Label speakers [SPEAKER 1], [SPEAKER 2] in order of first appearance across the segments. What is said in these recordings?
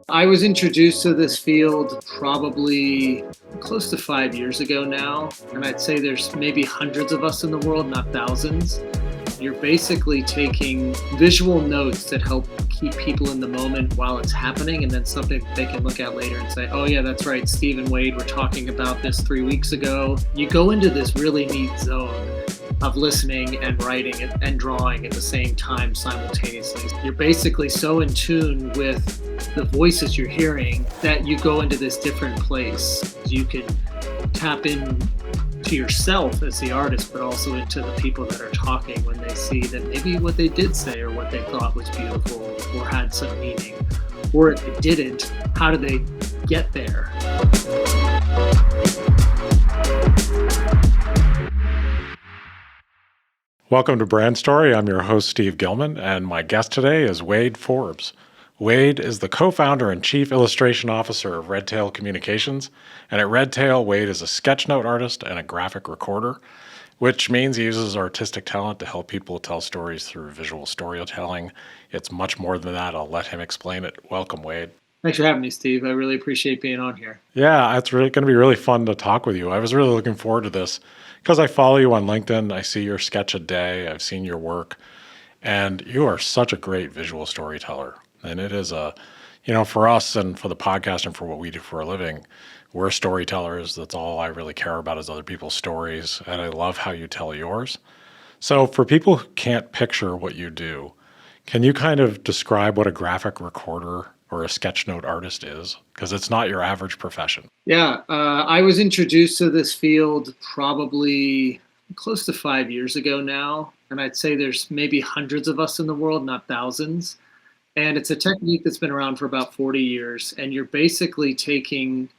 [SPEAKER 1] I was introduced to this field probably close to 5 years ago now, and I'd say there's maybe hundreds of us in the world, not thousands. You're basically taking visual notes that help keep people in the moment while it's happening, and then something that they can look at later and say, oh, yeah, that's right, Steve and Wade were talking about this 3 weeks ago. You go into this really neat zone of listening and writing and drawing at the same time simultaneously. You're basically so in tune with the voices you're hearing that you go into this different place. You can tap in to yourself as the artist, but also into the people that are talking when they see that maybe what they did say or what they thought was beautiful or had some meaning. Or if it didn't, how do they get there?
[SPEAKER 2] Welcome to Brand Story. I'm your host, Steve Gilman, and my guest today is Wade Forbes. Wade is the co-founder and chief illustration officer of RedTale Communications. And at RedTale, Wade is a sketch note artist and a graphic recorder, which means he uses artistic talent to help people tell stories through visual storytelling. It's much more than that. I'll let him explain it. Welcome, Wade.
[SPEAKER 1] Thanks for having me, Steve. I really appreciate being on here.
[SPEAKER 2] Yeah, it's really going to be really fun to talk with you. I was really looking forward to this because I follow you on LinkedIn. I see your sketch a day. I've seen your work, and you are such a great visual storyteller. And it is for us and for the podcast and for what we do for a living, we're storytellers. That's all I really care about is other people's stories. And I love how you tell yours. So for people who can't picture what you do, can you kind of describe what a graphic recorder or a sketch note artist is? Because it's not your average profession.
[SPEAKER 1] Yeah, I was introduced to this field probably close to 5 years ago now. And I'd say there's maybe hundreds of us in the world, not thousands. And it's a technique that's been around for about 40 years. And you're basically taking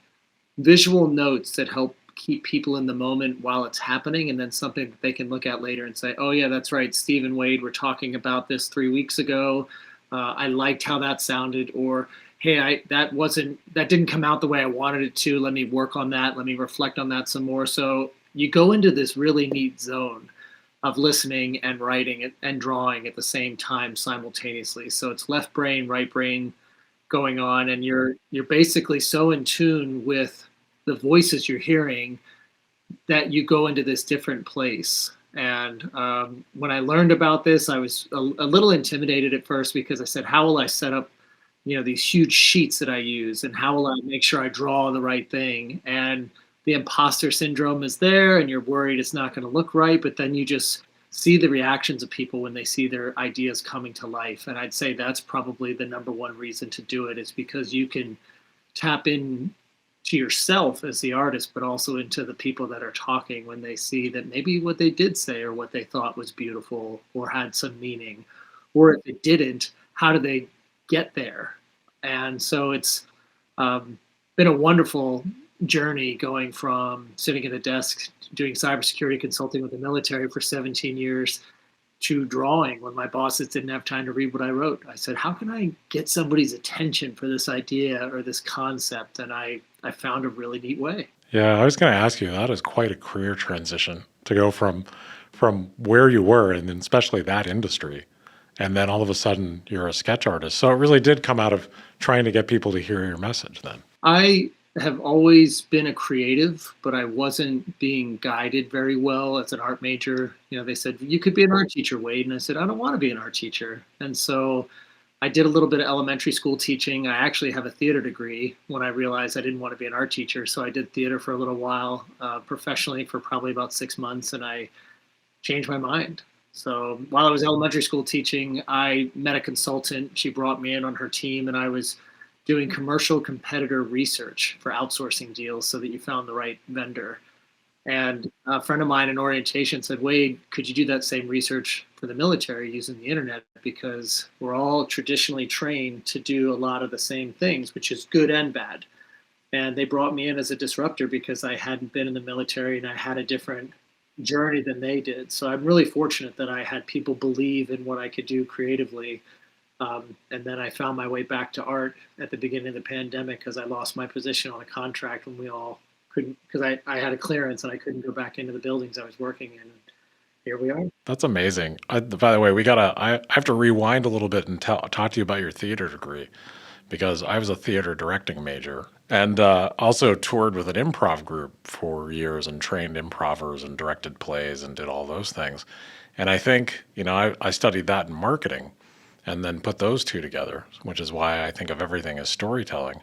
[SPEAKER 1] visual notes that help keep people in the moment while it's happening, and then something that they can look at later and say, oh, yeah, that's right, Steve and Wade were talking about this 3 weeks ago. I liked how that sounded. Or, hey, that didn't come out the way I wanted it to. Let me work on that. Let me reflect on that some more. So you go into this really neat zone of listening and writing and drawing at the same time simultaneously. So it's left brain, right brain going on, and you're basically so in tune with the voices you're hearing that you go into this different place. And when I learned about this, I was a little intimidated at first because I said, how will I set up these huge sheets that I use, and how will I make sure I draw the right thing? And the imposter syndrome is there, and you're worried it's not going to look right, but then you just see the reactions of people when they see their ideas coming to life. And I'd say that's probably the number one reason to do it, is because you can tap in to yourself as the artist, but also into the people that are talking when they see that maybe what they did say or what they thought was beautiful or had some meaning. Or if it didn't, how do they get there? And so it's been a wonderful journey, going from sitting at a desk doing cybersecurity consulting with the military for 17 years to drawing when my bosses didn't have time to read what I wrote. I said, how can I get somebody's attention for this idea or this concept? And I found a really neat way.
[SPEAKER 2] Yeah, I was going to ask you, that is quite a career transition to go from where you were, and especially that industry, and then all of a sudden you're a sketch artist. So it really did come out of trying to get people to hear your message then.
[SPEAKER 1] I have always been a creative, but I wasn't being guided very well as an art major. They said, you could be an art teacher, Wade. And I said, I don't want to be an art teacher. And so I did a little bit of elementary school teaching. I actually have a theater degree when I realized I didn't want to be an art teacher. So I did theater for a little while, professionally for probably about 6 months, and I changed my mind. So while I was elementary school teaching, I met a consultant. She brought me in on her team, and I was doing commercial competitor research for outsourcing deals so that you found the right vendor. And a friend of mine in orientation said, Wade, could you do that same research for the military using the internet? Because we're all traditionally trained to do a lot of the same things, which is good and bad. And they brought me in as a disruptor because I hadn't been in the military and I had a different journey than they did. So I'm really fortunate that I had people believe in what I could do creatively. And then I found my way back to art at the beginning of the pandemic because I lost my position on a contract when we all couldn't, because I had a clearance and I couldn't go back into the buildings I was working in. Here we are.
[SPEAKER 2] That's amazing. By the way, I have to rewind a little bit and talk to you about your theater degree, because I was a theater directing major and also toured with an improv group for years and trained improvers and directed plays and did all those things. And I think, I studied that in marketing and then put those two together, which is why I think of everything as storytelling.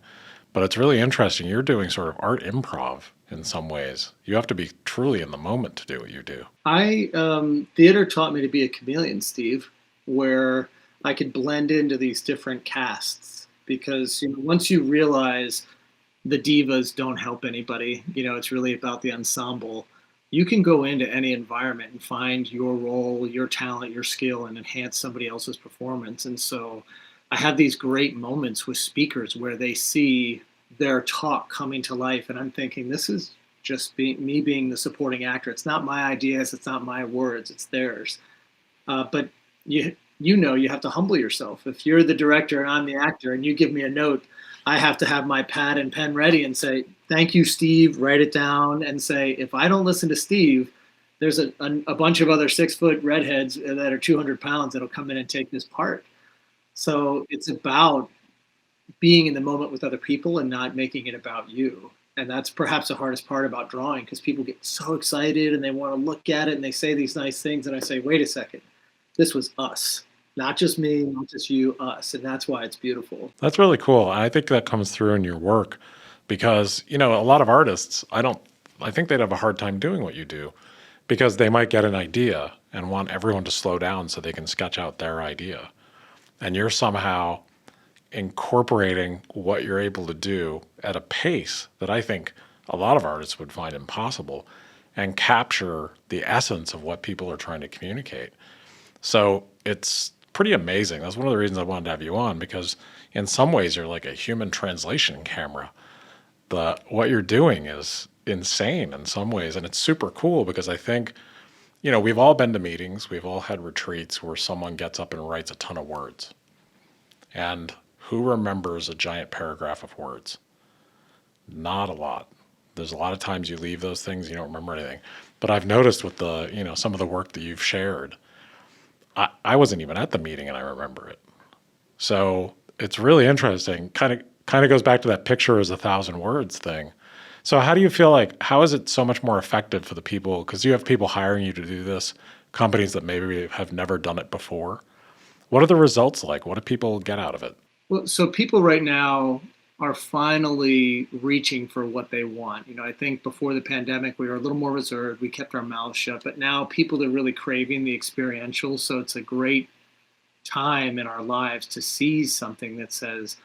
[SPEAKER 2] But it's really interesting. You're doing sort of art improv in some ways. You have to be truly in the moment to do what you do.
[SPEAKER 1] Theater taught me to be a chameleon, Steve, where I could blend into these different casts because once you realize the divas don't help anybody, it's really about the ensemble. You can go into any environment and find your role, your talent, your skill, and enhance somebody else's performance. And so I have these great moments with speakers where they see their talk coming to life, and I'm thinking, this is just me being the supporting actor. It's not my ideas, it's not my words, it's theirs. But you have to humble yourself. If you're the director and I'm the actor, and you give me a note, I have to have my pad and pen ready and say, thank you, Steve, write it down and say, if I don't listen to Steve, there's a bunch of other 6-foot redheads that are 200 pounds that'll come in and take this part. So it's about being in the moment with other people and not making it about you. And that's perhaps the hardest part about drawing, because people get so excited and they want to look at it and they say these nice things. And I say, wait a second, this was us. Not just me, not just you, us. And that's why it's beautiful.
[SPEAKER 2] That's really cool. I think that comes through in your work because, a lot of artists, I think they'd have a hard time doing what you do because they might get an idea and want everyone to slow down so they can sketch out their idea. And you're somehow incorporating what you're able to do at a pace that I think a lot of artists would find impossible and capture the essence of what people are trying to communicate. So it's pretty amazing. That's one of the reasons I wanted to have you on, because in some ways you're like a human translation camera. What you're doing is insane in some ways, and it's super cool because I think, we've all been to meetings, we've all had retreats where someone gets up and writes a ton of words. And who remembers a giant paragraph of words? Not a lot. There's a lot of times you leave those things, you don't remember anything. But I've noticed with some of the work that you've shared, I wasn't even at the meeting and I remember it. So it's really interesting. Kind of goes back to that picture is 1,000 words thing. So how do you feel how is it so much more effective for the people? Because you have people hiring you to do this, companies that maybe have never done it before. What are the results like? What do people get out of it?
[SPEAKER 1] Well, so people right now are finally reaching for what they want. I think before the pandemic, we were a little more reserved. We kept our mouths shut, but now people are really craving the experiential. So it's a great time in our lives to seize something that says,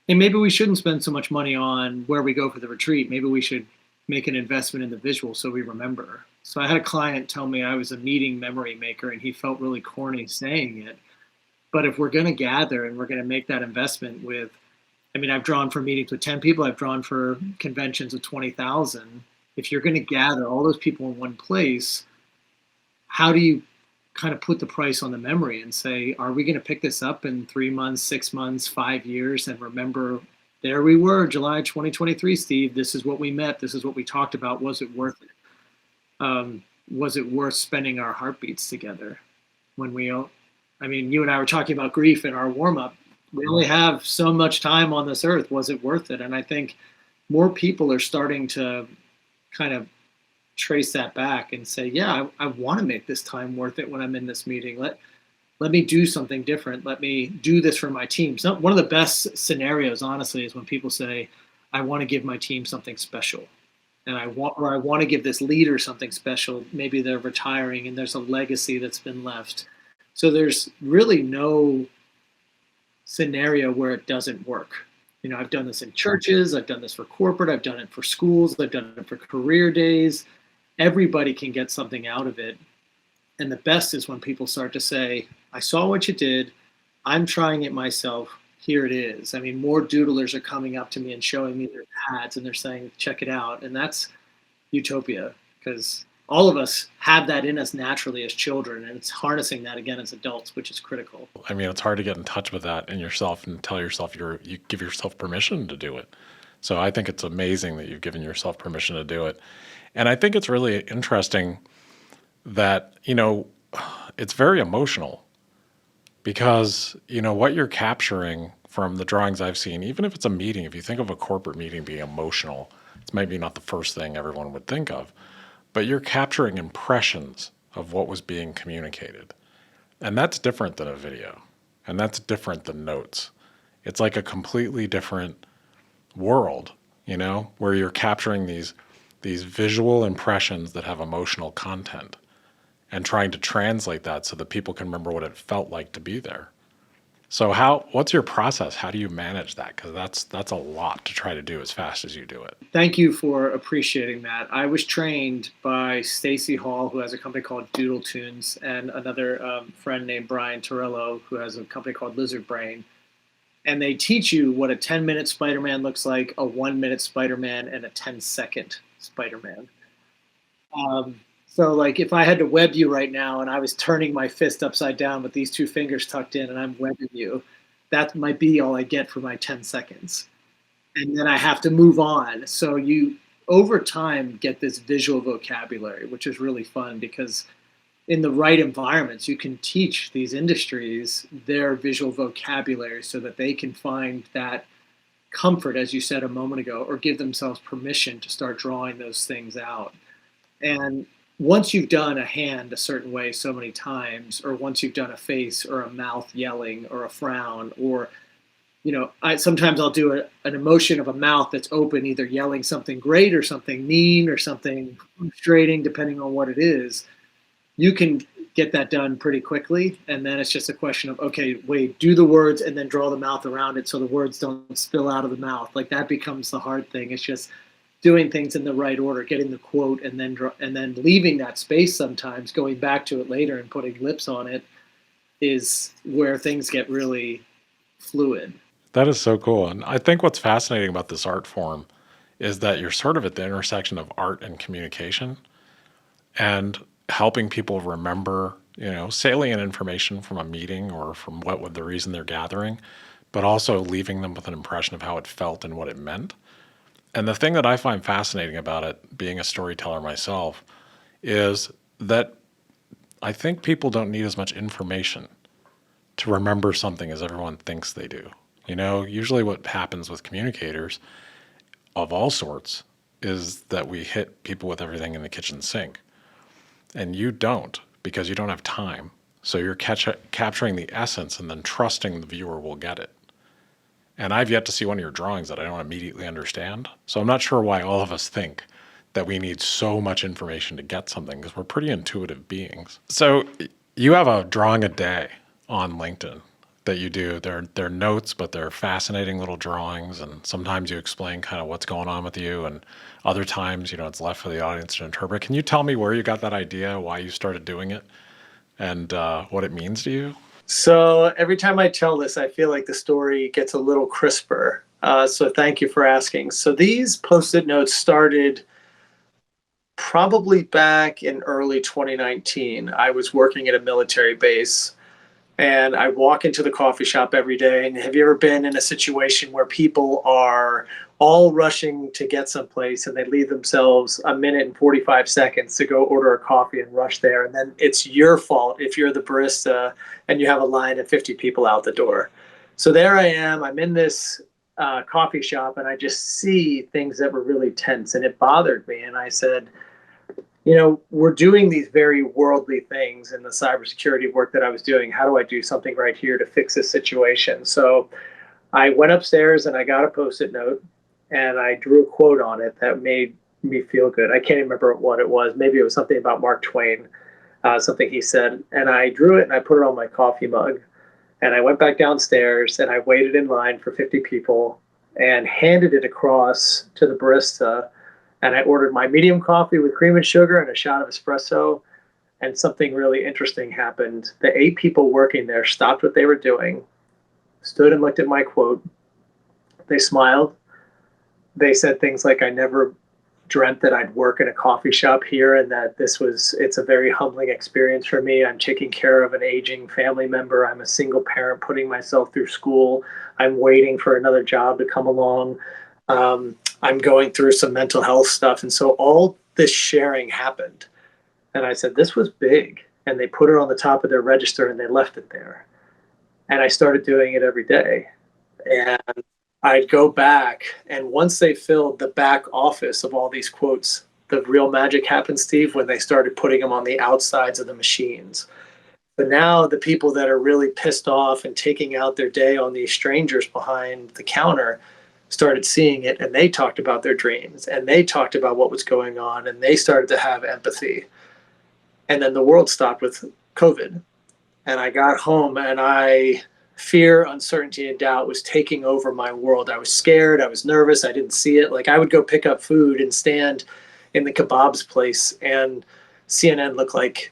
[SPEAKER 1] hey, maybe we shouldn't spend so much money on where we go for the retreat. Maybe we should make an investment in the visual so we remember. So I had a client tell me I was a meeting memory maker, and he felt really corny saying it. But if we're going to gather and we're going to make that investment with, I've drawn for meetings with 10 people. I've drawn for conventions of 20,000. If you're going to gather all those people in one place, how do you kind of put the price on the memory and say, are we going to pick this up in 3 months, 6 months, 5 years, and remember, there we were, July 2023, Steve. This is what we met. This is what we talked about. Was it worth it? Was it worth spending our heartbeats together? You and I were talking about grief in our warm-up. We only have so much time on this earth. Was it worth it? And I think more people are starting to kind of trace that back and say, yeah, I want to make this time worth it when I'm in this meeting. Let me do something different. Let me do this for my team. So one of the best scenarios, honestly, is when people say, I want to give my team something special. And I want to give this leader something special. Maybe they're retiring and there's a legacy that's been left. So there's really no scenario where it doesn't work. I've done this in churches, I've done this for corporate, I've done it for schools, I've done it for career days. Everybody can get something out of it. And the best is when people start to say, I saw what you did, I'm trying it myself, here it is. More doodlers are coming up to me and showing me their pads and they're saying, check it out. And that's utopia, because all of us have that in us naturally as children, and it's harnessing that again as adults, which is critical.
[SPEAKER 2] It's hard to get in touch with that in yourself and tell yourself you give yourself permission to do it. So I think it's amazing that you've given yourself permission to do it. And I think it's really interesting that, it's very emotional because, what you're capturing from the drawings I've seen, even if it's a meeting, if you think of a corporate meeting being emotional, it's maybe not the first thing everyone would think of, but you're capturing impressions of what was being communicated. And that's different than a video. And that's different than notes. It's like a completely different world, where you're capturing these visual impressions that have emotional content and trying to translate that so that people can remember what it felt like to be there. So what's your process? How do you manage that? Because that's a lot to try to do as fast as you do it.
[SPEAKER 1] Thank you for appreciating that. I was trained by Stacy Hall, who has a company called Doodle Tunes, and another friend named Brian Torello, who has a company called Lizard Brain. And they teach you what a 10-minute Spider-Man looks like, a 1-minute Spider-Man, and a 10-second Spider-Man. So like if I had to web you right now and I was turning my fist upside down with these two fingers tucked in and I'm webbing you, that might be all I get for my 10 seconds. And then I have to move on. So you, over time, get this visual vocabulary, which is really fun because in the right environments, you can teach these industries their visual vocabulary so that they can find that comfort, as you said a moment ago, or give themselves permission to start drawing those things out. And once you've done a hand a certain way so many times, or once you've done a face or a mouth yelling or a frown, or sometimes I'll do an emotion of a mouth that's open, either yelling something great or something mean or something frustrating, depending on what it is. You can get that done pretty quickly, and then it's just a question of, okay, wait, do the words and then draw the mouth around it so the words don't spill out of the mouth. Like that becomes the hard thing. It's just doing things in the right order, getting the quote, and then leaving that space sometimes, going back to it later and putting lips on it is where things get really fluid.
[SPEAKER 2] That is so cool. And I think what's fascinating about this art form is that you're sort of at the intersection of art and communication and helping people remember, salient information from a meeting or from what the reason they're gathering, but also leaving them with an impression of how it felt and what it meant. And the thing that I find fascinating about it, being a storyteller myself, is that I think people don't need as much information to remember something as everyone thinks they do. Usually what happens with communicators of all sorts is that we hit people with everything in the kitchen sink. And you don't, because you don't have time. So you're capturing the essence and then trusting the viewer will get it. And I've yet to see one of your drawings that I don't immediately understand. So I'm not sure why all of us think that we need so much information to get something, because we're pretty intuitive beings. So you have a drawing a day on LinkedIn that you do. They're notes, but they're fascinating little drawings. And sometimes you explain kind of what's going on with you. And other times, it's left for the audience to interpret. Can you tell me where you got that idea, why you started doing it, and what it means to you?
[SPEAKER 1] So every time I tell this, I feel like the story gets a little crisper. So thank you for asking. So these Post-it notes started probably back in early 2019. I was working at a military base, and I walk into the coffee shop every day. And have you ever been in a situation where people are all rushing to get someplace and they leave themselves a minute and 45 seconds to go order a coffee and rush there? And then it's your fault if you're the barista and you have a line of 50 people out the door. So there I am. I'm in this coffee shop, and I just see things that were really tense, and it bothered me. And I said, we're doing these very worldly things in the cybersecurity work that I was doing. How do I do something right here to fix this situation? So I went upstairs and I got a Post-it note and I drew a quote on it that made me feel good. I can't remember what it was. Maybe it was something about Mark Twain, something he said. And I drew it and I put it on my coffee mug. And I went back downstairs and I waited in line for 50 people and handed it across to the barista. And I ordered my medium coffee with cream and sugar and a shot of espresso. And something really interesting happened. The 8 people working there stopped what they were doing, stood and looked at my quote. They smiled. They said things like, I never dreamt that I'd work in a coffee shop here, and that it's a very humbling experience for me. I'm taking care of an aging family member. I'm a single parent putting myself through school. I'm waiting for another job to come along. I'm going through some mental health stuff. And so all this sharing happened. And I said, this was big. And they put it on the top of their register and they left it there. And I started doing it every day. And I'd go back, and once they filled the back office of all these quotes, the real magic happened, Steve, when they started putting them on the outsides of the machines. But now the people that are really pissed off and taking out their day on these strangers behind the counter started seeing it, and they talked about their dreams and they talked about what was going on, and they started to have empathy. And then the world stopped with COVID. And I got home, and fear, uncertainty, and doubt was taking over my world. I was scared. I was nervous. I didn't see it. Like, I would go pick up food and stand in the kebabs place, and CNN looked like,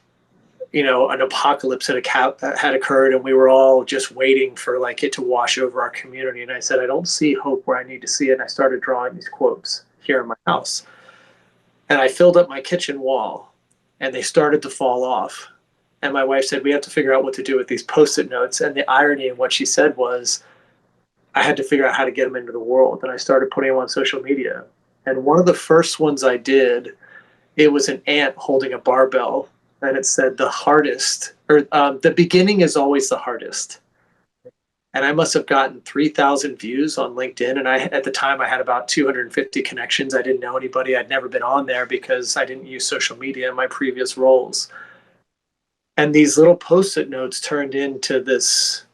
[SPEAKER 1] an apocalypse had occurred, and we were all just waiting for like it to wash over our community. And I said, I don't see hope where I need to see it. And I started drawing these quotes here in my house, and I filled up my kitchen wall, and they started to fall off. And my wife said, we have to figure out what to do with these Post-it notes. And the irony in what she said was, I had to figure out how to get them into the world. And I started putting them on social media. And one of the first ones I did, it was an ant holding a barbell. And it said, the hardest, or the beginning is always the hardest. And I must have gotten 3,000 views on LinkedIn. And at the time, I had about 250 connections. I didn't know anybody. I'd never been on there because I didn't use social media in my previous roles. And these little Post-it notes turned into this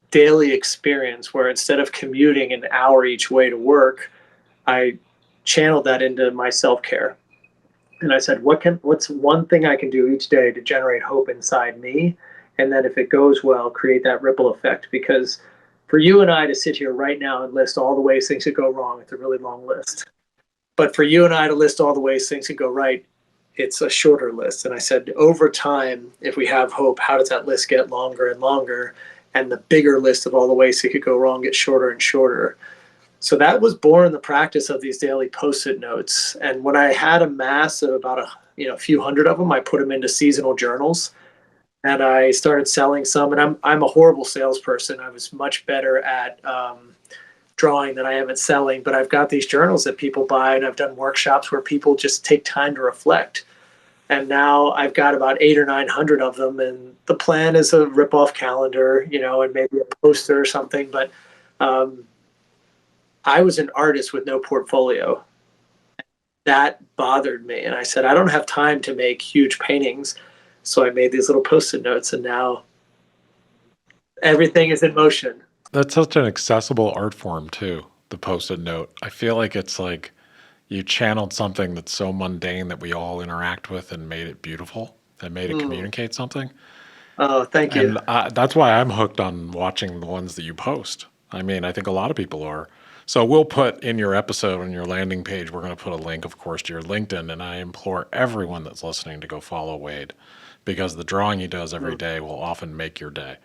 [SPEAKER 1] daily experience where instead of commuting an hour each way to work, I channeled that into my self-care. And I said, what's one thing I can do each day to generate hope inside me? And then if it goes well, create that ripple effect. Because for you and I to sit here right now and list all the ways things could go wrong, it's a really long list. But for you and I to list all the ways things could go right, it's a shorter list. And I said, over time, if we have hope, how does that list get longer and longer? And the bigger list of all the ways it could go wrong gets shorter and shorter. So that was born the practice of these daily Post-it notes. And when I had a mass of about a few hundred of them, I put them into seasonal journals, and I started selling some. And I'm a horrible salesperson. I was much better at drawing than I am at selling, but I've got these journals that people buy, and I've done workshops where people just take time to reflect. And now I've got about 800 or 900 of them, and the plan is a rip-off calendar, and maybe a poster or something. But I was an artist with no portfolio. That bothered me, and I said, I don't have time to make huge paintings, so I made these little Post-it notes, and now everything is in motion.
[SPEAKER 2] That's such an accessible art form too, the Post-it note. I feel like it's like you channeled something that's so mundane that we all interact with and made it beautiful and made it communicate something.
[SPEAKER 1] Oh, thank you.
[SPEAKER 2] And that's why I'm hooked on watching the ones that you post. I mean, I think a lot of people are. So we'll put in your episode on your landing page, we're going to put a link, of course, to your LinkedIn. And I implore everyone that's listening to go follow Wade, because the drawing he does every day will often make your day,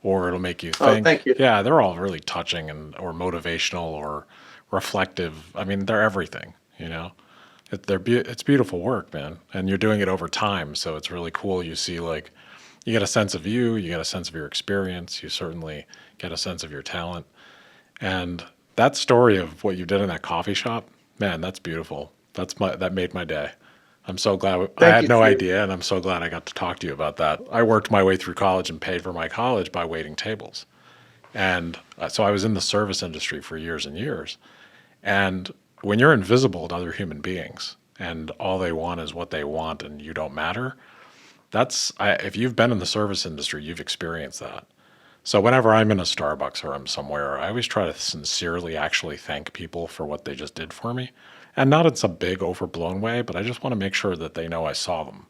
[SPEAKER 2] or it'll make you think.
[SPEAKER 1] Oh, thank you.
[SPEAKER 2] Yeah, they're all really touching or motivational or reflective. I mean, they're everything, It's beautiful work, man. And you're doing it over time. So it's really cool. You see, like, you get a sense of you get a sense of your experience. You certainly get a sense of your talent. And that story of what you did in that coffee shop, man, that's beautiful. That made my day. I'm so glad. I had no idea, and I'm so glad I got to talk to you about that. I worked my way through college and paid for my college by waiting tables. And so I was in the service industry for years and years. And when you're invisible to other human beings and all they want is what they want and you don't matter, if you've been in the service industry, you've experienced that. So whenever I'm in a Starbucks or I'm somewhere, I always try to sincerely actually thank people for what they just did for me. And not in some big overblown way, but I just want to make sure that they know I saw them.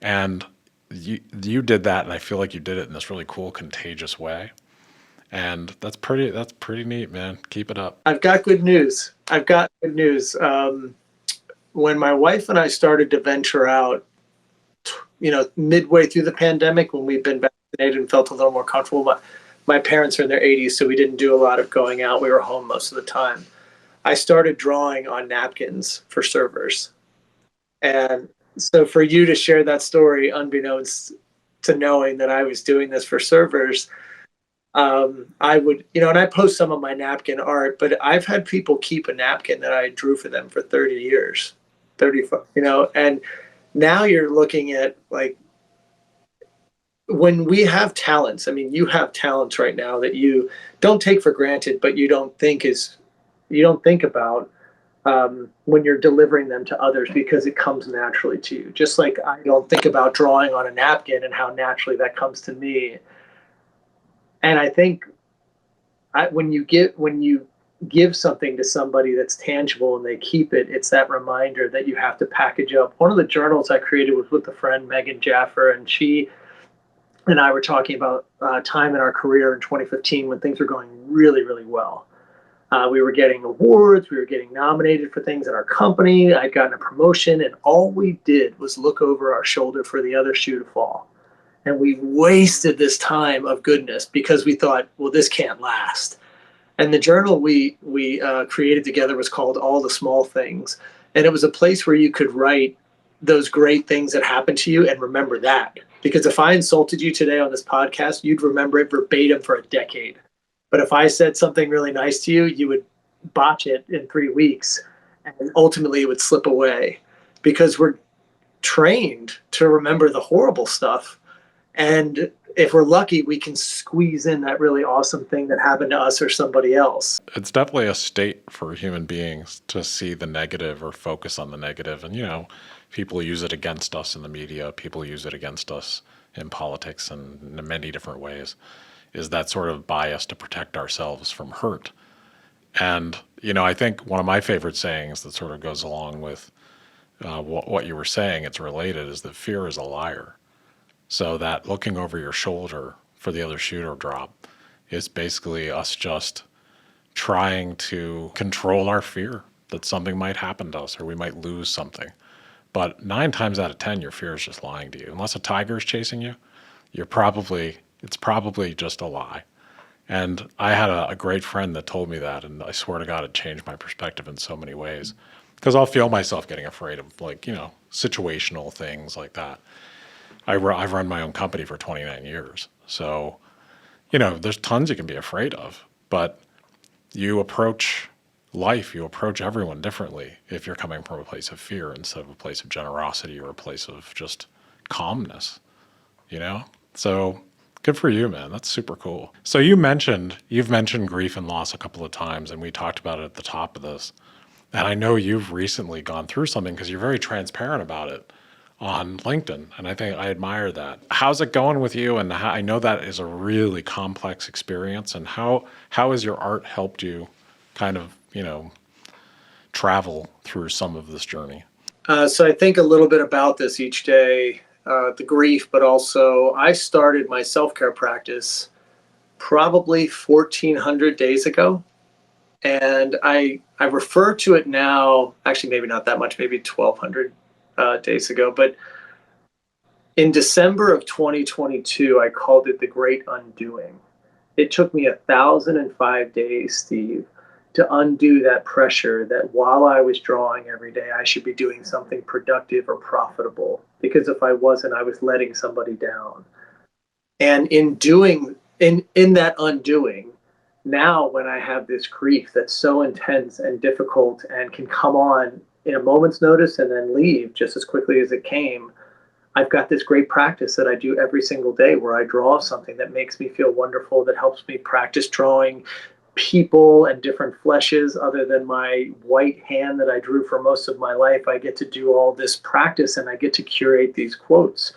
[SPEAKER 2] And you did that, and I feel like you did it in this really cool, contagious way. And that's pretty neat, man. Keep it up.
[SPEAKER 1] I've got good news. When my wife and I started to venture out, midway through the pandemic, when we've been vaccinated and felt a little more comfortable, my parents are in their 80s, so we didn't do a lot of going out. We were home most of the time. I started drawing on napkins for servers. And so for you to share that story, unbeknownst to knowing that I was doing this for servers, I would, and I post some of my napkin art, but I've had people keep a napkin that I drew for them for 30 years, 35, and now you're looking at, like, when we have talents. I mean, you have talents right now that you don't take for granted, but you don't think about when you're delivering them to others because it comes naturally to you. Just like I don't think about drawing on a napkin and how naturally that comes to me. And I think when you give something to somebody that's tangible and they keep it, it's that reminder that you have to package up. One of the journals I created was with a friend, Megan Jaffer, and she and I were talking about time in our career in 2015 when things were going really, really well. We were getting awards, we were getting nominated for things at our company. I'd gotten a promotion, and all we did was look over our shoulder for the other shoe to fall. And we wasted this time of goodness because we thought, well, this can't last. And the journal we created together was called All the Small Things, and it was a place where you could write those great things that happened to you and remember that. Because if I insulted you today on this podcast, you'd remember it verbatim for a decade. But if I said something really nice to you, you would botch it in 3 weeks, and ultimately it would slip away because we're trained to remember the horrible stuff. And if we're lucky, we can squeeze in that really awesome thing that happened to us or somebody else.
[SPEAKER 2] It's definitely a state for human beings to see the negative or focus on the negative. And, people use it against us in the media. People use it against us in politics and in many different ways, is that sort of bias to protect ourselves from hurt. And, I think one of my favorite sayings that sort of goes along with what you were saying, it's related, is that fear is a liar. So that looking over your shoulder for the other shoe to drop is basically us just trying to control our fear that something might happen to us or we might lose something. But 9 times out of 10, your fear is just lying to you. Unless a tiger is chasing you, it's probably just a lie. And I had a great friend that told me that, and I swear to God, it changed my perspective in so many ways. Because I'll feel myself getting afraid of situational things like that. I've run my own company for 29 years. So, there's tons you can be afraid of, but you approach life, you approach everyone differently if you're coming from a place of fear instead of a place of generosity or a place of just calmness, So good for you, man. That's super cool. So you've mentioned grief and loss a couple of times, and we talked about it at the top of this. And I know you've recently gone through something because you're very transparent about it on LinkedIn. And I think I admire that. How's it going with you? And I know that is a really complex experience. And how has your art helped you kind of, travel through some of this journey?
[SPEAKER 1] So I think a little bit about this each day, the grief, but also I started my self-care practice probably 1,400 days ago. And I refer to it now, actually maybe not that much, maybe 1,200 days ago. But in December of 2022, I called it the Great Undoing. It took me 1,005 days, Steve, to undo that pressure that while I was drawing every day, I should be doing something productive or profitable. Because if I wasn't, I was letting somebody down. And in that undoing, now when I have this grief that's so intense and difficult and can come on in a moment's notice and then leave just as quickly as it came, I've got this great practice that I do every single day where I draw something that makes me feel wonderful, that helps me practice drawing people and different fleshes other than my white hand that I drew for most of my life. I get to do all this practice and I get to curate these quotes.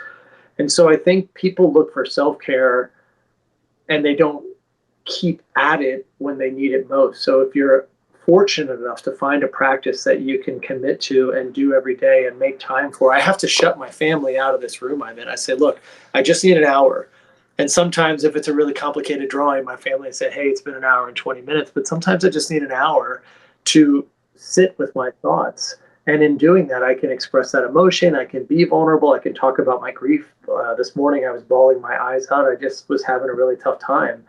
[SPEAKER 1] And so I think people look for self-care and they don't keep at it when they need it most. So if you're fortunate enough to find a practice that you can commit to and do every day and make time for, I have to shut my family out of this room I'm in. I say, look, I just need an hour. And sometimes if it's a really complicated drawing, my family say, hey, it's been an hour and 20 minutes. But sometimes I just need an hour to sit with my thoughts. And in doing that, I can express that emotion. I can be vulnerable. I can talk about my grief. This morning, I was bawling my eyes out. I just was having a really tough time.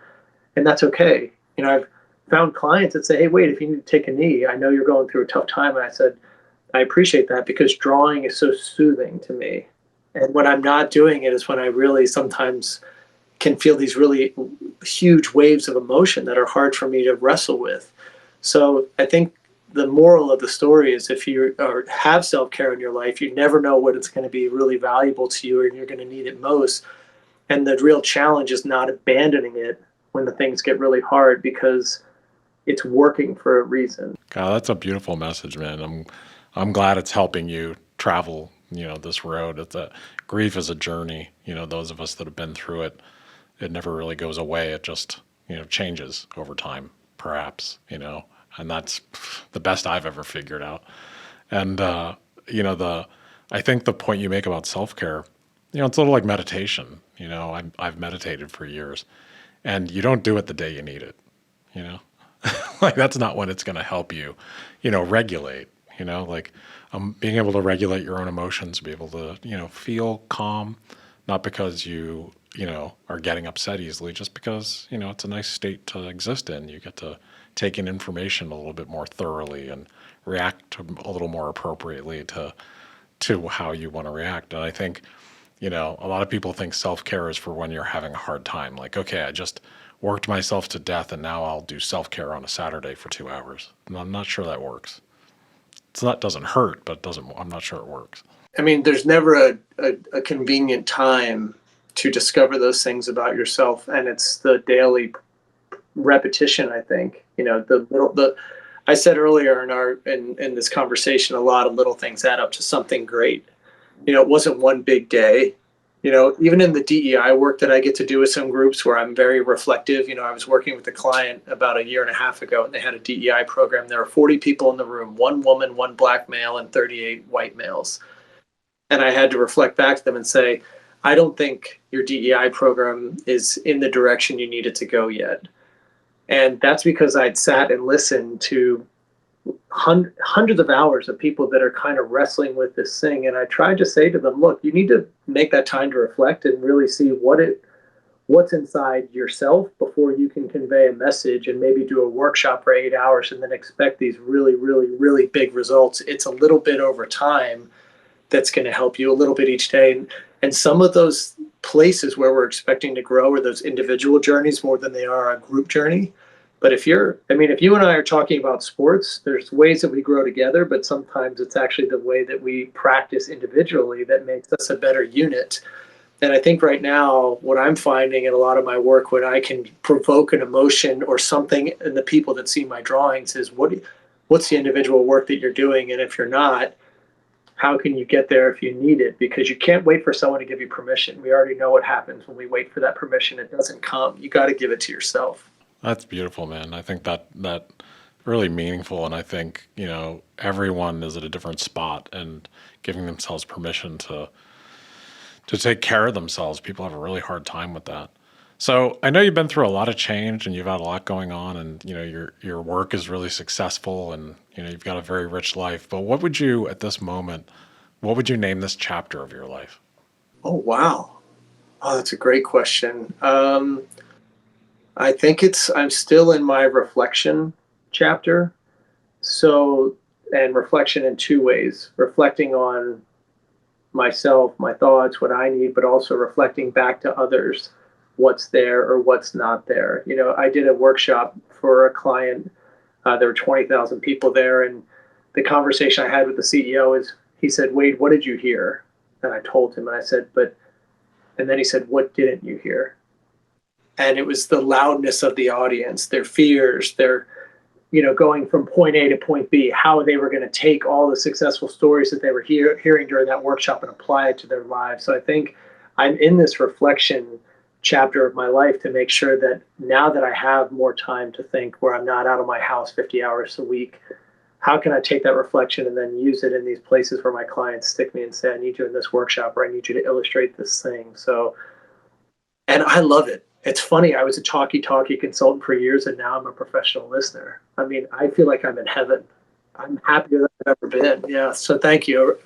[SPEAKER 1] And that's okay. I've found clients that say, hey, wait, if you need to take a knee, I know you're going through a tough time. And I said, I appreciate that because drawing is so soothing to me. And when I'm not doing it is when I really sometimes can feel these really huge waves of emotion that are hard for me to wrestle with. So I think the moral of the story is if you have self-care in your life, you never know what it's going to be really valuable to you and you're going to need it most. And the real challenge is not abandoning it, when the things get really hard because it's working for a reason.
[SPEAKER 2] God, that's a beautiful message, man. I'm glad it's helping you travel, this road. Grief is a journey. Those of us that have been through it, it never really goes away. It just, changes over time, perhaps, and that's the best I've ever figured out. And you know, the I think the point you make about self-care, it's a little like meditation. I've meditated for years, and you don't do it the day you need it, you know? Like that's not when it's going to help you, regulate, like being able to regulate your own emotions, be able to, feel calm, not because you are getting upset easily, just because, it's a nice state to exist in. You get to take in information a little bit more thoroughly and react a little more appropriately to how you want to react. And I think, a lot of people think self-care is for when you're having a hard time. Like, okay, I just worked myself to death and now I'll do self-care on a Saturday for 2 hours. And I'm not sure that works. It's not, doesn't hurt, but I'm not sure it works.
[SPEAKER 1] I mean, there's never a convenient time to discover those things about yourself. And it's the daily repetition, I think. I said earlier in this conversation, a lot of little things add up to something great. It wasn't one big day. Even in the DEI work that I get to do with some groups where I'm very reflective, I was working with a client about a year and a half ago, and they had a DEI program. There were 40 people in the room, one woman, one black male, and 38 white males. And I had to reflect back to them and say, I don't think your DEI program is in the direction you need it to go yet. And that's because I'd sat and listened to hundreds of hours of people that are kind of wrestling with this thing. And I tried to say to them, look, you need to make that time to reflect and really see what's inside yourself before you can convey a message and maybe do a workshop for 8 hours and then expect these really, really, really big results. It's a little bit over time that's going to help you a little bit each day. And some of those places where we're expecting to grow are those individual journeys more than they are a group journey. But if you and I are talking about sports, there's ways that we grow together, but sometimes it's actually the way that we practice individually that makes us a better unit. And I think right now, what I'm finding in a lot of my work, when I can provoke an emotion or something in the people that see my drawings is what's the individual work that you're doing? And if you're not, how can you get there if you need it? Because you can't wait for someone to give you permission. We already know what happens when we wait for that permission. It doesn't come. You got to give it to yourself.
[SPEAKER 2] That's beautiful, man. I think that really meaningful, and I think everyone is at a different spot, and giving themselves permission to take care of themselves. People have a really hard time with that. So I know you've been through a lot of change, and you've had a lot going on, and your work is really successful, and you've got a very rich life. But what would you name this chapter of your life?
[SPEAKER 1] Oh wow, that's a great question. I think I'm still in my reflection chapter. So, and reflection in two ways, reflecting on myself, my thoughts, what I need, but also reflecting back to others, what's there or what's not there. I did a workshop for a client. There were 20,000 people there. And the conversation I had with the CEO is, he said, Wade, what did you hear? And I told him, and I said, and then he said, what didn't you hear? And it was the loudness of the audience, their fears, their, going from point A to point B, how they were going to take all the successful stories that they were hearing during that workshop and apply it to their lives. So I think I'm in this reflection chapter of my life to make sure that now that I have more time to think, where I'm not out of my house 50 hours a week, how can I take that reflection and then use it in these places where my clients stick me and say, I need you in this workshop, or I need you to illustrate this thing. So, and I love it. It's funny. I was a talkie consultant for years, and now I'm a professional listener. I mean, I feel like I'm in heaven. I'm happier than I've ever been. Yeah. So thank you.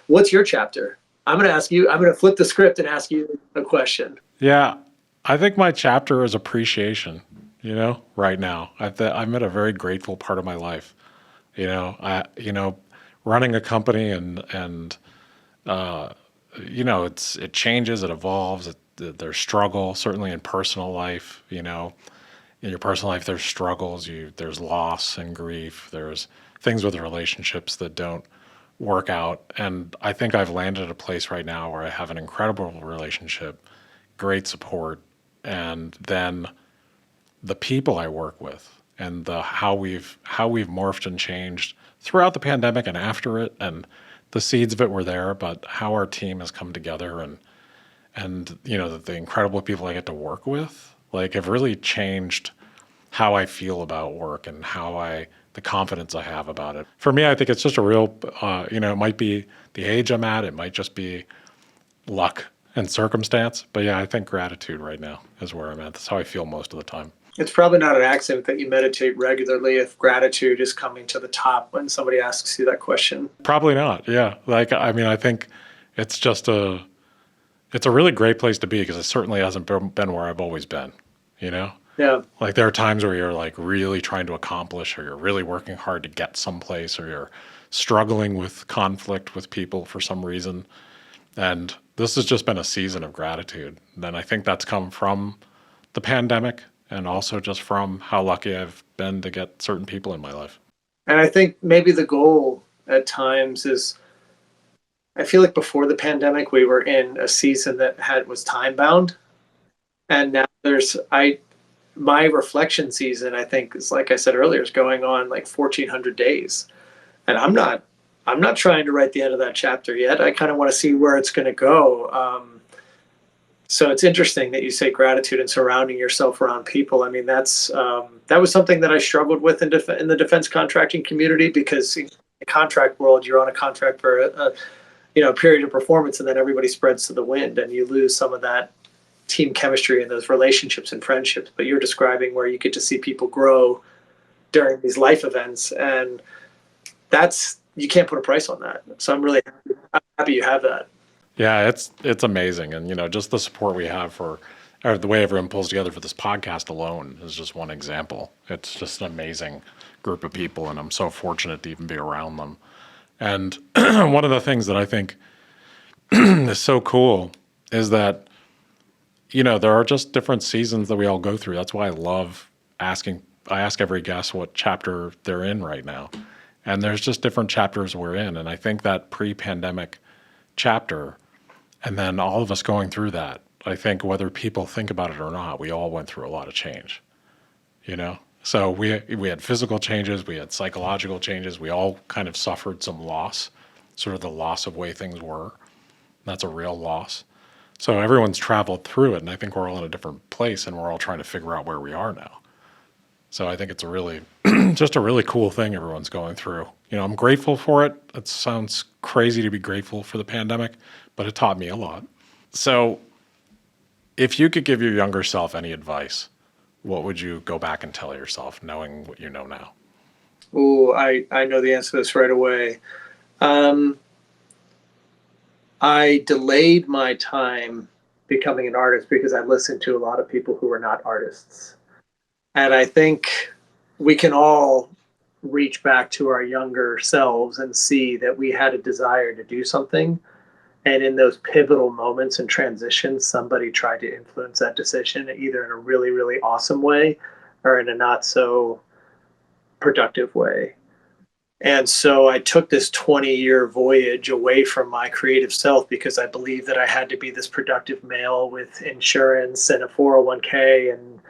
[SPEAKER 1] What's your chapter? I'm going to flip the script and ask you a question.
[SPEAKER 2] Yeah. I think my chapter is appreciation, right now. I'm at a very grateful part of my life. Running a company and it changes, it evolves. There's struggle, certainly in personal life. In your personal life, there's struggles. There's loss and grief. There's things with relationships that don't work out. And I think I've landed at a place right now where I have an incredible relationship, great support, and then the people I work with and the how we've morphed and changed throughout the pandemic and after it, and the seeds of it were there, but how our team has come together, and the incredible people I get to work with, like, have really changed how I feel about work and the confidence I have about it. For me, I think it's just a real, it might be the age I'm at, it might just be luck and circumstance, but yeah, I think gratitude right now is where I'm at. That's how I feel most of the time.
[SPEAKER 1] It's probably not an accident that you meditate regularly if gratitude is coming to the top when somebody asks you that question.
[SPEAKER 2] Probably not. Yeah. Like, I mean, I think it's just it's a really great place to be because it certainly hasn't been where I've always been, you know?
[SPEAKER 1] Yeah.
[SPEAKER 2] Like, there are times where you're like really trying to accomplish, or you're really working hard to get someplace, or you're struggling with conflict with people for some reason. And this has just been a season of gratitude. And I think that's come from the pandemic, and also just from how lucky I've been to get certain people in my life.
[SPEAKER 1] And I think maybe the goal at times is, I feel like before the pandemic, we were in a season that was time bound. And now my reflection season, I think, is, like I said earlier, is going on like 1,400 days. And I'm not trying to write the end of that chapter yet. I kind of want to see where it's going to go. So it's interesting that you say gratitude and surrounding yourself around people. I mean, that was something that I struggled with in the defense contracting community, because in the contract world, you're on a contract for a period of performance, and then everybody spreads to the wind, and you lose some of that team chemistry and those relationships and friendships. But you're describing where you get to see people grow during these life events, and you can't put a price on that. So I'm happy you have that.
[SPEAKER 2] Yeah, it's amazing. And, just the support we have or the way everyone pulls together for this podcast alone is just one example. It's just an amazing group of people, and I'm so fortunate to even be around them. And one of the things that I think is so cool is that, there are just different seasons that we all go through. That's why I ask every guest what chapter they're in right now. And there's just different chapters we're in. And I think that pre-pandemic chapter, and then all of us going through that, I think whether people think about it or not, we all went through a lot of change, So we had physical changes, we had psychological changes, we all kind of suffered some loss, sort of the loss of way things were. That's a real loss. So everyone's traveled through it, and I think we're all in a different place, and we're all trying to figure out where we are now. So I think it's a really, just a really cool thing everyone's going through. I'm grateful for it. It sounds crazy to be grateful for the pandemic, but it taught me a lot. So if you could give your younger self any advice, what would you go back and tell yourself, knowing what you know now?
[SPEAKER 1] Oh, I know the answer to this right away. I delayed my time becoming an artist because I listened to a lot of people who were not artists. And I think we can all reach back to our younger selves and see that we had a desire to do something. And in those pivotal moments and transitions, somebody tried to influence that decision, either in a really, really awesome way or in a not so productive way. And so I took this 20-year voyage away from my creative self because I believed that I had to be this productive male with insurance and a 401k and,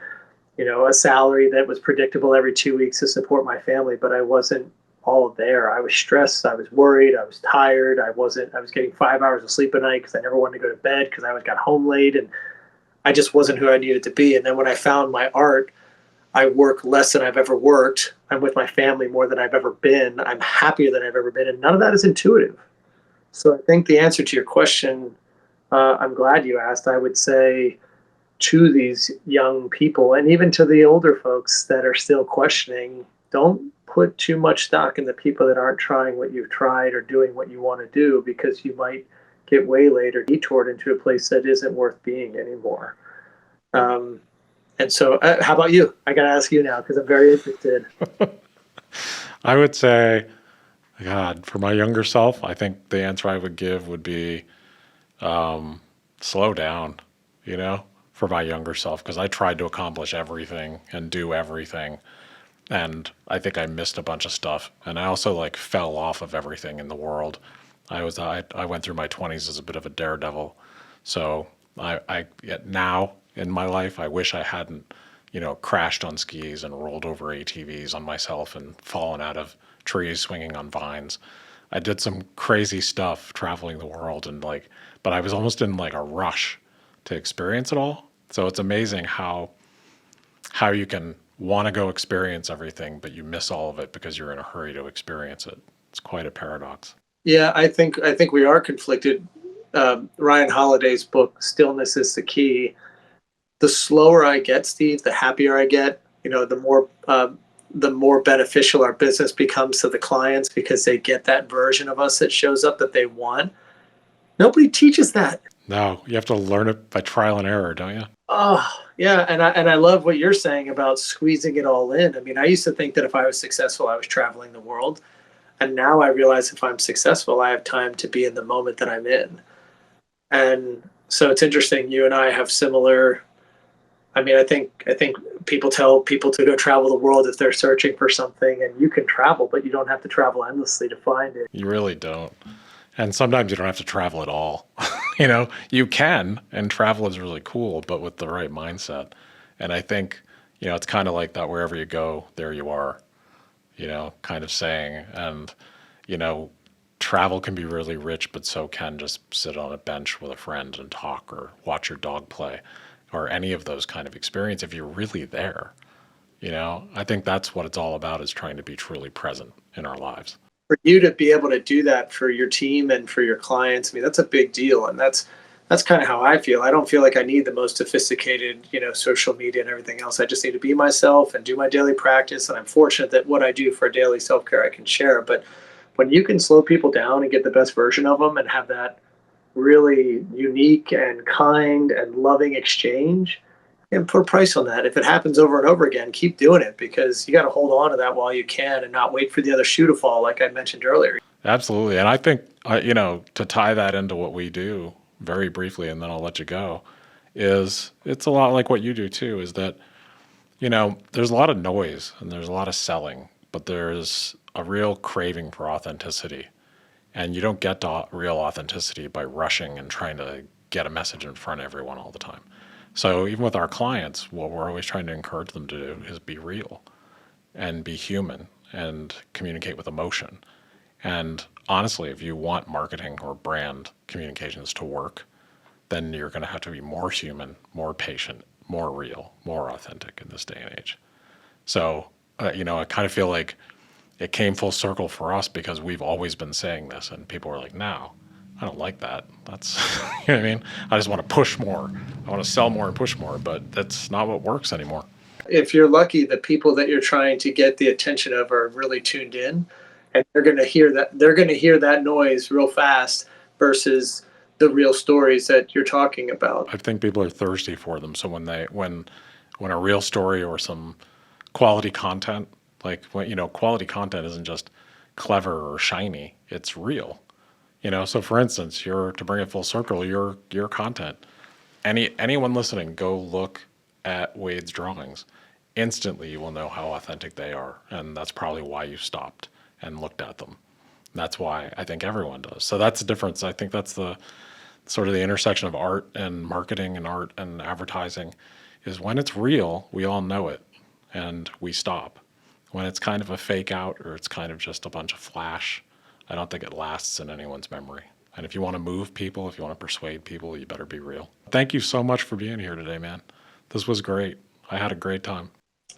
[SPEAKER 1] a salary that was predictable every 2 weeks to support my family. But I wasn't all there. I was stressed. I was worried. I was tired. I was getting 5 hours of sleep a night because I never wanted to go to bed because I always got home late, and I just wasn't who I needed to be. And then when I found my art, I work less than I've ever worked. I'm with my family more than I've ever been. I'm happier than I've ever been. And none of that is intuitive. So I think the answer to your question, I'm glad you asked. I would say to these young people, and even to the older folks that are still questioning, don't put too much stock in the people that aren't trying what you've tried or doing what you want to do, because you might get waylaid or detoured into a place that isn't worth being anymore. And so how about you? I got to ask you now because I'm very interested.
[SPEAKER 2] I would say, God, for my younger self, I think the answer I would give would be slow down, for my younger self, because I tried to accomplish everything and do everything. And I think I missed a bunch of stuff. And I also fell off of everything in the world. I went through my 20s as a bit of a daredevil. So I now in my life, I wish I hadn't crashed on skis and rolled over ATVs on myself and fallen out of trees swinging on vines. I did some crazy stuff traveling the world but I was almost in like a rush to experience it all. So it's amazing how you can want to go experience everything, but you miss all of it because you're in a hurry to experience it. It's quite a paradox.
[SPEAKER 1] Yeah, I think we are conflicted. Ryan Holiday's book, Stillness is the Key. The slower I get, Steve, the happier I get. The more beneficial our business becomes to the clients because they get that version of us that shows up that they want. Nobody teaches that.
[SPEAKER 2] No, you have to learn it by trial and error, don't you?
[SPEAKER 1] Oh, yeah, and I love what you're saying about squeezing it all in. I mean, I used to think that if I was successful, I was traveling the world, and now I realize if I'm successful, I have time to be in the moment that I'm in. And so it's interesting. You and I have similar. I mean, I think people tell people to go travel the world if they're searching for something, and you can travel, but you don't have to travel endlessly to find it.
[SPEAKER 2] You really don't. And sometimes you don't have to travel at all. You can, and travel is really cool, but with the right mindset. And I think, it's kind of like that wherever you go, there you are, kind of saying. And, travel can be really rich, but so can just sit on a bench with a friend and talk or watch your dog play or any of those kind of experience if you're really there. I think that's what it's all about, is trying to be truly present in our lives.
[SPEAKER 1] For you to be able to do that for your team and for your clients, I mean, that's a big deal. And that's kind of how I feel. I don't feel like I need the most sophisticated, social media and everything else. I just need to be myself and do my daily practice. And I'm fortunate that what I do for daily self-care, I can share. But when you can slow people down and get the best version of them and have that really unique and kind and loving exchange, and put a price on that. If it happens over and over again, keep doing it, because you got to hold on to that while you can and not wait for the other shoe to fall, like I mentioned earlier.
[SPEAKER 2] Absolutely. And I think, to tie that into what we do very briefly, and then I'll let you go, is it's a lot like what you do too, is that, there's a lot of noise and there's a lot of selling, but there's a real craving for authenticity. And you don't get to real authenticity by rushing and trying to get a message in front of everyone all the time. So even with our clients, what we're always trying to encourage them to do is be real and be human and communicate with emotion. And honestly, if you want marketing or brand communications to work, then you're going to have to be more human, more patient, more real, more authentic in this day and age. So, I kind of feel like it came full circle for us because we've always been saying this, and people were like, no, I don't like that. That's, you know what I mean? I just want to push more. I want to sell more and push more, but that's not what works anymore.
[SPEAKER 1] If you're lucky, the people that you're trying to get the attention of are really tuned in, and they're going to hear that noise real fast versus the real stories that you're talking about.
[SPEAKER 2] I think people are thirsty for them. So when a real story or some quality content, quality content isn't just clever or shiny, it's real. So for instance, to bring it full circle, your content, anyone listening, go look at Wade's drawings. Instantly, you will know how authentic they are. And that's probably why you stopped and looked at them. And that's why I think everyone does. So that's the difference. I think that's the sort of the intersection of art and marketing and art and advertising, is when it's real, we all know it and we stop. When it's kind of a fake out or it's kind of just a bunch of flash, I don't think it lasts in anyone's memory. And if you want to move people, if you want to persuade people, you better be real. Thank you so much for being here today, man. This was great. I had a great time.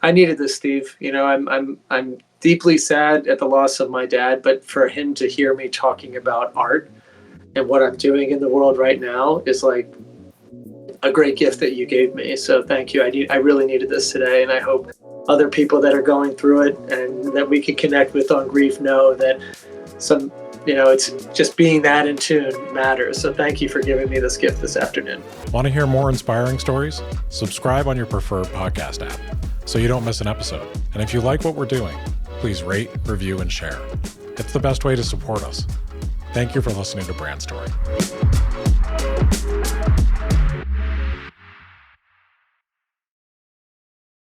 [SPEAKER 1] I needed this, Steve. I'm deeply sad at the loss of my dad, but for him to hear me talking about art and what I'm doing in the world right now is like a great gift that you gave me. So thank you. I really needed this today, and I hope other people that are going through it and that we can connect with on grief know that it's just being that in tune matters. So thank you for giving me this gift this afternoon.
[SPEAKER 2] Want to hear more inspiring stories? Subscribe on your preferred podcast app so you don't miss an episode. And if you like what we're doing, please rate, review, and share. It's the best way to support us. Thank you for listening to Brand Story.